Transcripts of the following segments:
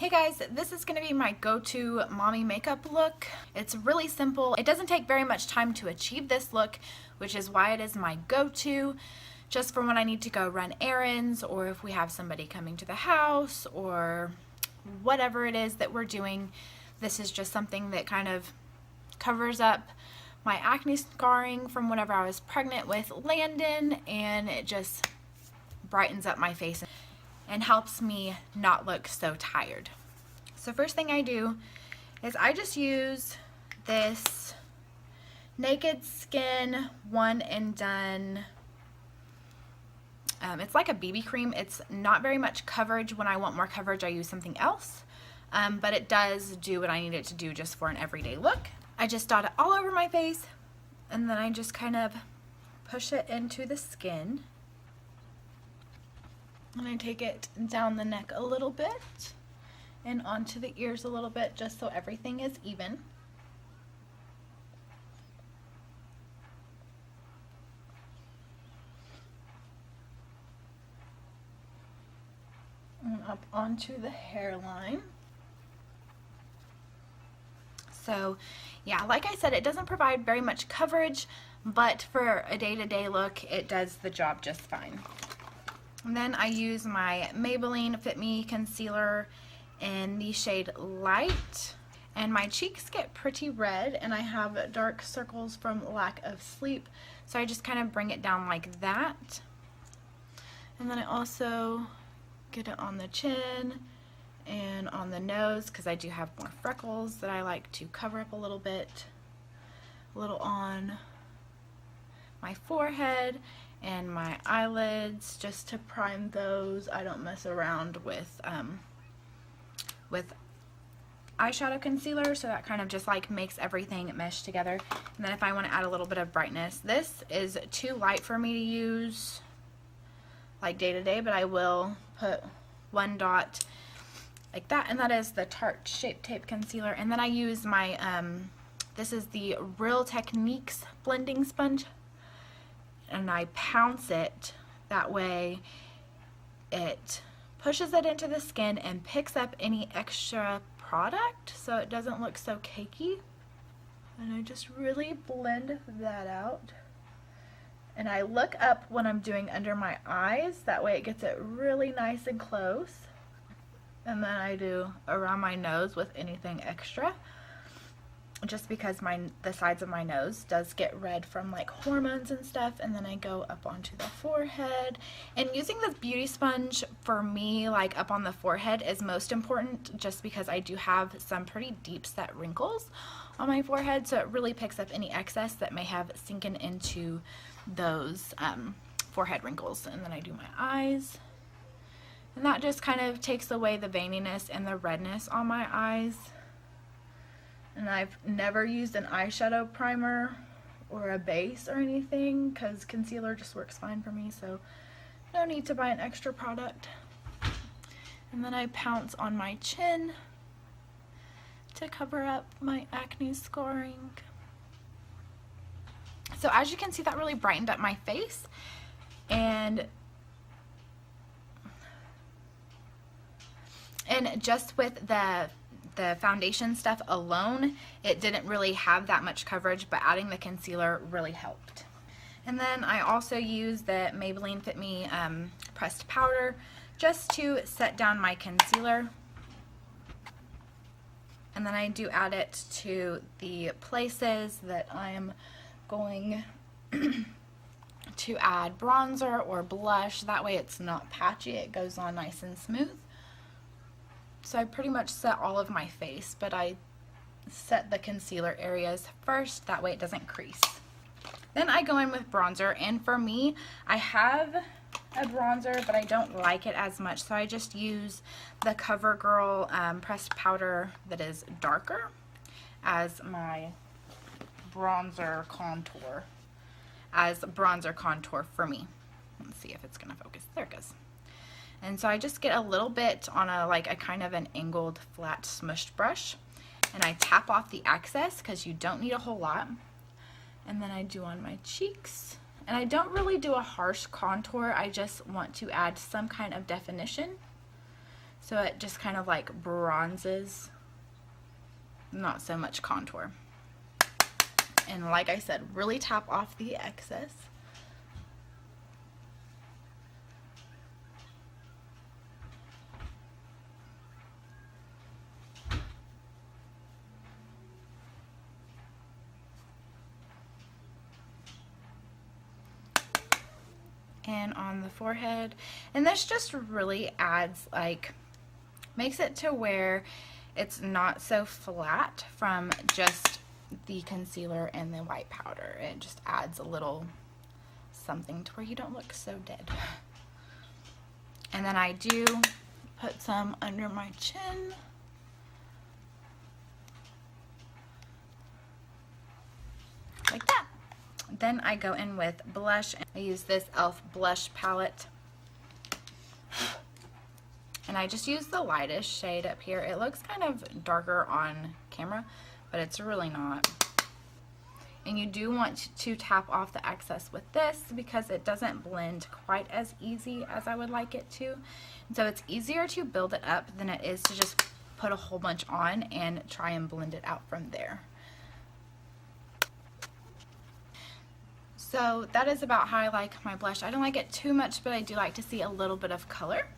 Hey guys, this is going to be my go-to mommy makeup look. It's really simple. It doesn't take very much time to achieve this look, which is why it is my go-to, just for when I need to go run errands, or if we have somebody coming to the house, or whatever it is that we're doing. This is just something that kind of covers up my acne scarring from whenever I was pregnant with Landon, and it just brightens up my face and helps me not look so tired. So first thing I do is I just use this Naked Skin One and Done. It's like a BB cream. It's not very much coverage. When I want more coverage, I use something else. But it does do what I need it to do just for an everyday look. I just dot it all over my face, and then I just kind of push it into the skin. And I take it down the neck a little bit and onto the ears a little bit, just so everything is even. And up onto the hairline. So yeah, like I said, it doesn't provide very much coverage, but for a day-to-day look, it does the job just fine. And then I use my Maybelline Fit Me concealer in the shade Light. And my cheeks get pretty red, and I have dark circles from lack of sleep. So I just kind of bring it down like that. And then I also get it on the chin and on the nose, because I do have more freckles that I like to cover up a little bit. A little on my forehead and my eyelids, just to prime those. I don't mess around with eyeshadow concealer, so that kind of just like makes everything mesh together. And then if I want to add a little bit of brightness, this is too light for me to use like day to day, but I will put one dot like that, and that is the Tarte Shape Tape concealer. And then I use my this is the Real Techniques blending sponge, and I pounce it. That way it pushes it into the skin and picks up any extra product, so it doesn't look so cakey. And I just really blend that out. And I look up when I'm doing under my eyes, that way it gets it really nice and close. And then I do around my nose with anything extra, just because the sides of my nose does get red from like hormones and stuff. And then I go up onto the forehead, and using this beauty sponge for me, like up on the forehead, is most important, just because I do have some pretty deep set wrinkles on my forehead, so it really picks up any excess that may have sinking into those forehead wrinkles. And then I do my eyes, and that just kind of takes away the veininess and the redness on my eyes. And I've never used an eyeshadow primer or a base or anything, because concealer just works fine for me, so no need to buy an extra product. And then I pounce on my chin to cover up my acne scarring. So as you can see, that really brightened up my face. And just with the foundation stuff alone, it didn't really have that much coverage, but adding the concealer really helped. And then I also use the Maybelline Fit Me pressed powder just to set down my concealer. And then I do add it to the places that I'm going to add bronzer or blush. That way it's not patchy, it goes on nice and smooth. So I pretty much set all of my face, but I set the concealer areas first, that way it doesn't crease. Then I go in with bronzer, and for me, I have a bronzer, but I don't like it as much, so I just use the CoverGirl pressed powder that is darker as my bronzer contour, for me. Let's see if it's gonna focus. There it goes. And so I just get a little bit on a kind of an angled flat smushed brush, and I tap off the excess, because you don't need a whole lot. And then I do on my cheeks, and I don't really do a harsh contour, I just want to add some kind of definition. So it just kind of like bronzes, not so much contour. And like I said, really tap off the excess. And on the forehead, and this just really adds, like, makes it to where it's not so flat from just the concealer and the white powder. It just adds a little something to where you don't look so dead. And then I do put some under my chin. Like that. Then I go in with blush. I use this e.l.f. blush palette. And I just use the lightest shade up here. It looks kind of darker on camera, but it's really not. And you do want to tap off the excess with this because it doesn't blend quite as easy as I would like it to. And so it's easier to build it up than it is to just put a whole bunch on and try and blend it out from there. So that is about how I like my blush. I don't like it too much, but I do like to see a little bit of color.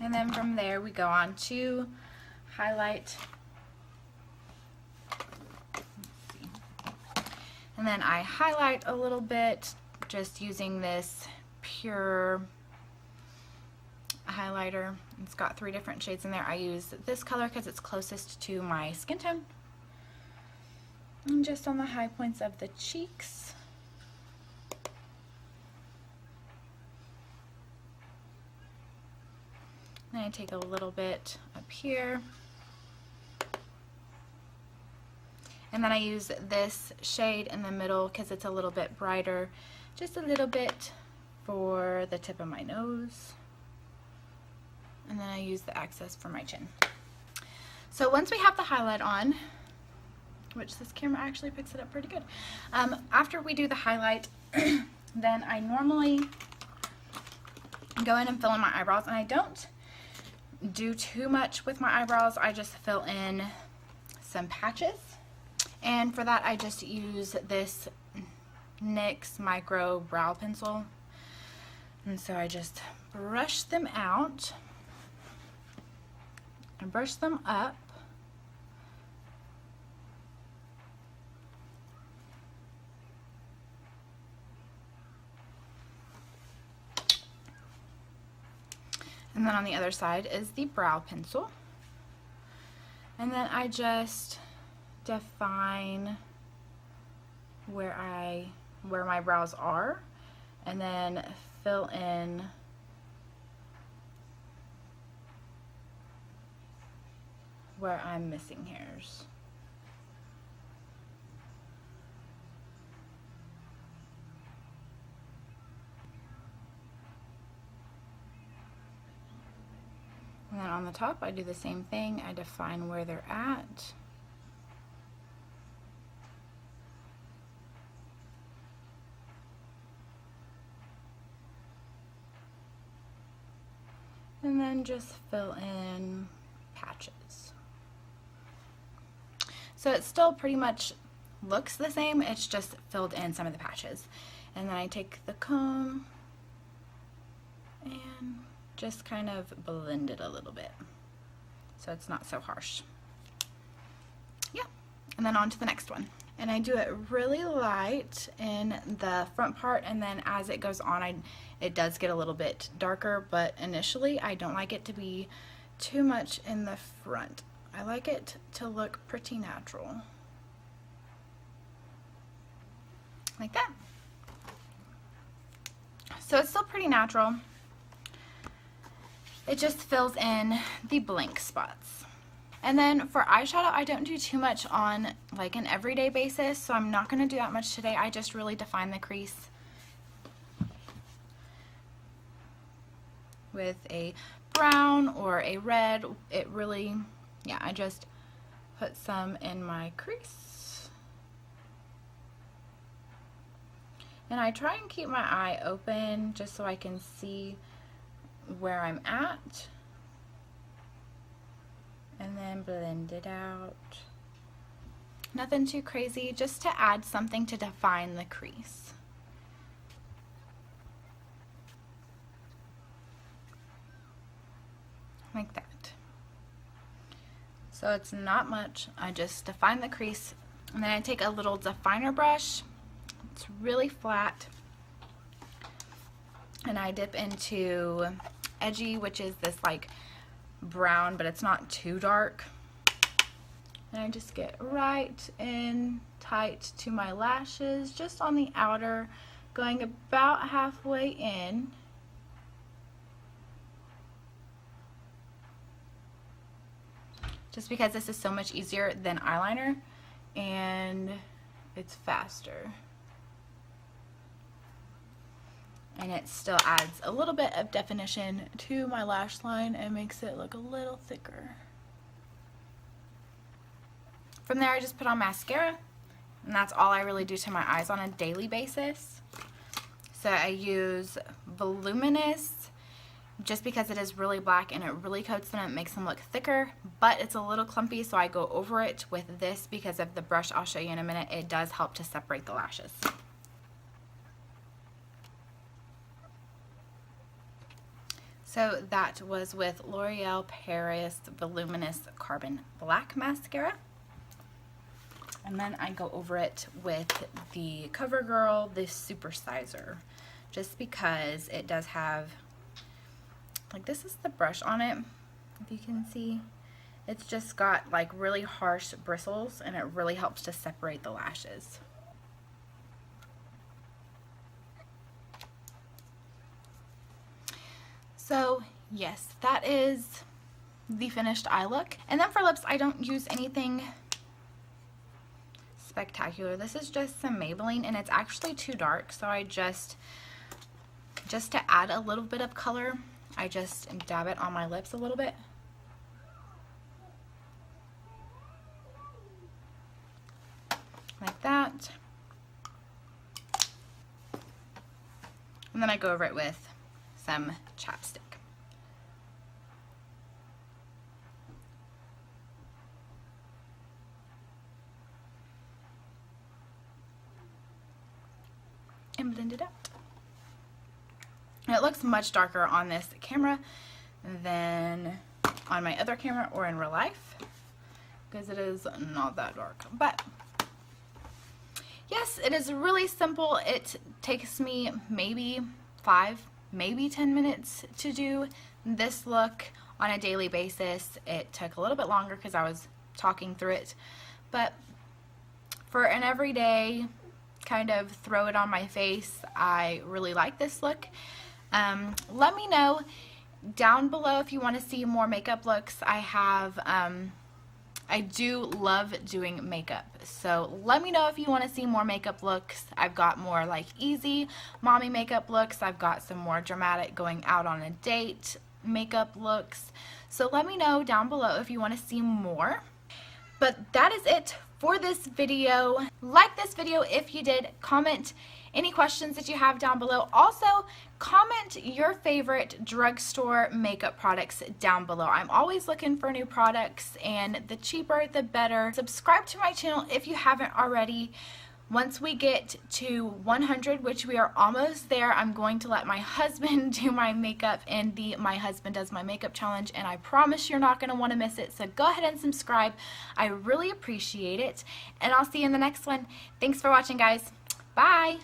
And then from there we go on to highlight. And then I highlight a little bit just using this pure highlighter. It's got 3 different shades in there. I use this color because it's closest to my skin tone. And just on the high points of the cheeks. Then I take a little bit up here. And then I use this shade in the middle because it's a little bit brighter. Just a little bit for the tip of my nose. And then I use the excess for my chin. So once we have the highlight on, which this camera actually picks it up pretty good. After we do the highlight, then I normally go in and fill in my eyebrows, and I don't do too much with my eyebrows. I just fill in some patches, and for that I just use this NYX micro brow pencil, and so I just brush them out and brush them up. And then on the other side is the brow pencil. And then I just define where my brows are, and then fill in where I'm missing hairs. And then on the top, I do the same thing. I define where they're at. And then just fill in patches. So it still pretty much looks the same, it's just filled in some of the patches. And then I take the comb and just kind of blend it a little bit so it's not so harsh. Yeah, and then on to the next one. And I do it really light in the front part, and then as it goes on, it does get a little bit darker, but initially I don't like it to be too much in the front. I like it to look pretty natural. Like that. So it's still pretty natural. It just fills in the blank spots. And then for eyeshadow, I don't do too much on like an everyday basis, so I'm not going to do that much today. I just really define the crease with a brown or a red. It really, yeah, I just put some in my crease. And I try and keep my eye open just so I can see where I'm at. And then blend it out. Nothing too crazy, just to add something to define the crease. Like that. So it's not much. I just define the crease, and then I take a little definer brush. It's really flat, and I dip into Edgy, which is this like brown, but it's not too dark. And I just get right in tight to my lashes, just on the outer, going about halfway in. Just because this is so much easier than eyeliner and it's faster. And it still adds a little bit of definition to my lash line and makes it look a little thicker. From there I just put on mascara, and that's all I really do to my eyes on a daily basis. So I use Voluminous just because it is really black and it really coats them, it makes them look thicker, but it's a little clumpy, so I go over it with this because of the brush I'll show you in a minute. It does help to separate the lashes. So that was with L'Oreal Paris Voluminous Carbon Black Mascara. And then I go over it with the CoverGirl, the Supersizer, just because it does have, like, this is the brush on it, if you can see. It's just got like really harsh bristles, and it really helps to separate the lashes. So yes, that is the finished eye look. And then for lips, I don't use anything spectacular. This is just some Maybelline, and it's actually too dark, so I just to add a little bit of color, I just dab it on my lips a little bit. Like that. And then I go over it with some chapstick. And blend it out. And it looks much darker on this camera than on my other camera or in real life, because it is not that dark. But yes, it is really simple. It takes me maybe 5, maybe 10 minutes to do this look on a daily basis. It took a little bit longer because I was talking through it, but for an everyday kind of throw it on my face, I really like this look. Let me know down below if you want to see more makeup looks. I do love doing makeup, so let me know if you want to see more makeup looks. I've got more like easy mommy makeup looks. I've got some more dramatic going out on a date makeup looks. So let me know down below if you want to see more. But that is it for this video. Like this video if you did. Comment any questions that you have down below. Also, comment your favorite drugstore makeup products down below. I'm always looking for new products, and the cheaper the better. Subscribe to my channel if you haven't already. Once we get to 100, which we are almost there, I'm going to let my husband do my makeup in the My Husband Does My Makeup challenge, and I promise you're not going to want to miss it. So go ahead and subscribe. I really appreciate it, and I'll see you in the next one. Thanks for watching, guys. Bye.